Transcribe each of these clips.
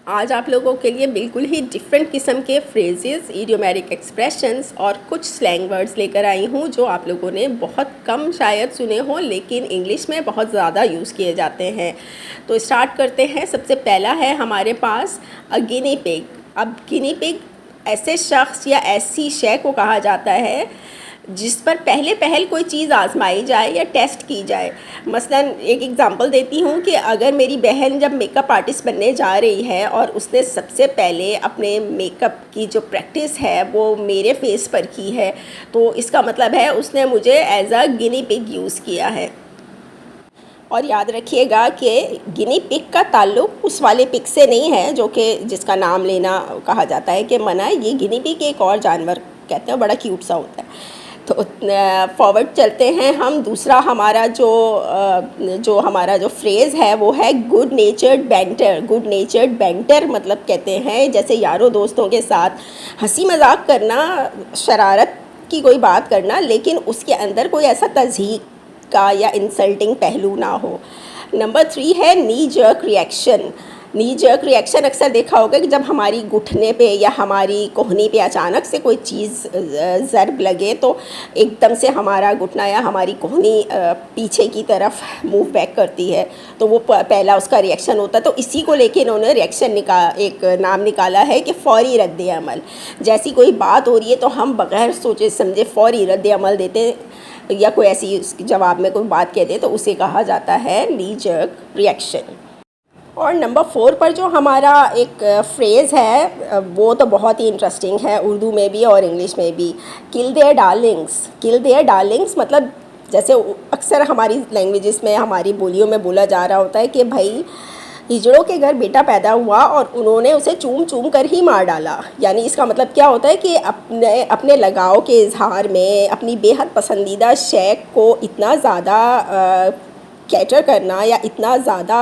आज आप लोगों के लिए बिल्कुल ही डिफरेंट किस्म के फ्रेजेस, इडियोमेटिक एक्सप्रेशंस और कुछ स्लैंग वर्ड्स लेकर आई हूँ जो आप लोगों ने बहुत कम शायद सुने हों, लेकिन इंग्लिश में बहुत ज़्यादा यूज़ किए जाते हैं। तो स्टार्ट करते हैं। सबसे पहला है हमारे पास अ गिनी पिग। अब गिनी पिग ऐसे शख्स या ऐसी शय को कहा जाता है जिस पर पहल कोई चीज़ आजमाई जाए या टेस्ट की जाए। मसलन एक एग्ज़ाम्पल देती हूँ कि अगर मेरी बहन जब मेकअप आर्टिस्ट बनने जा रही है और उसने सबसे पहले अपने मेकअप की जो प्रैक्टिस है वो मेरे फेस पर की है, तो इसका मतलब है उसने मुझे as a guinea pig use किया है। और याद रखिएगा कि गिनी पिग का ताल्लुक उस वाले पिग से नहीं है जो कि जिसका नाम लेना कहा जाता है कि मना है। ये गिनी पिग एक और जानवर कहते हैं, बड़ा क्यूट सा होता है। तो फॉरवर्ड चलते हैं हम। दूसरा हमारा जो हमारा जो फ्रेज़ है वो है गुड नेचर्ड बैंटर। गुड नेचर्ड बैंटर मतलब कहते हैं जैसे यारों दोस्तों के साथ हंसी मजाक करना, शरारत की कोई बात करना, लेकिन उसके अंदर कोई ऐसा तज़हीक का या इंसल्टिंग पहलू ना हो। नंबर 3 है नी जर्क रिएक्शन। नी जर्क रिएक्शन अक्सर देखा होगा कि जब हमारी घुटने पे या हमारी कोहनी पे अचानक से कोई चीज़ ज़र्ब लगे तो एकदम से हमारा घुटना या हमारी कोहनी पीछे की तरफ मूव बैक करती है, तो वो पहला उसका रिएक्शन होता है। तो इसी को लेके इन्होंने रिएक्शन एक नाम निकाला है कि फ़ौरी रद्द अमल। जैसी कोई बात हो रही है तो हम बग़ैर सोचे समझे फ़ौरी रद्द अमल देते या कोई ऐसी जवाब में कोई बात कह दे तो उसे कहा जाता है नी जर्क रिएक्शन। और नंबर 4 पर जो हमारा एक फ्रेज़ है वो तो बहुत ही इंटरेस्टिंग है, उर्दू में भी और इंग्लिश में भी। Kill their darlings. Kill their darlings मतलब जैसे अक्सर हमारी लैंग्वेजेस में, हमारी बोलियों में बोला जा रहा होता है कि भाई हिजड़ों के घर बेटा पैदा हुआ और उन्होंने उसे चूम चूम कर ही मार डाला। यानी इसका मतलब क्या होता है कि अपने लगाव के इजहार में अपनी बेहद पसंदीदा शय को इतना ज़्यादा कैटर करना या इतना ज़्यादा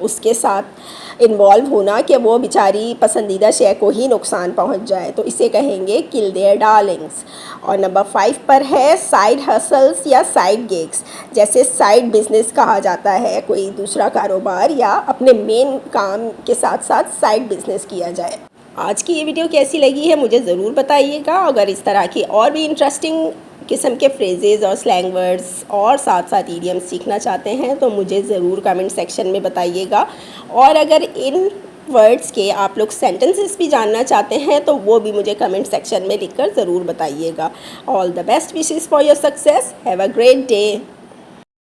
उसके साथ इन्वॉल्व होना कि वो बेचारी पसंदीदा शय को ही नुकसान पहुंच जाए, तो इसे कहेंगे किल देयर डार्लिंग्स। और नंबर 5 पर है साइड हसल्स या साइड गिग्स। जैसे साइड बिजनेस कहा जाता है कोई दूसरा कारोबार या अपने मेन काम के साथ साथ साइड बिजनेस किया जाए। आज की ये वीडियो कैसी लगी है मुझे ज़रूर बताइएगा। अगर इस तरह की और भी इंटरेस्टिंग किस्म के फ्रेजेस और स्लैंग वर्ड्स और साथ साथ इडियम्स सीखना चाहते हैं तो मुझे ज़रूर कमेंट सेक्शन में बताइएगा। और अगर इन वर्ड्स के आप लोग सेंटेंसेस भी जानना चाहते हैं तो वो भी मुझे कमेंट सेक्शन में लिखकर ज़रूर बताइएगा। All the best wishes for your success. Have a great day.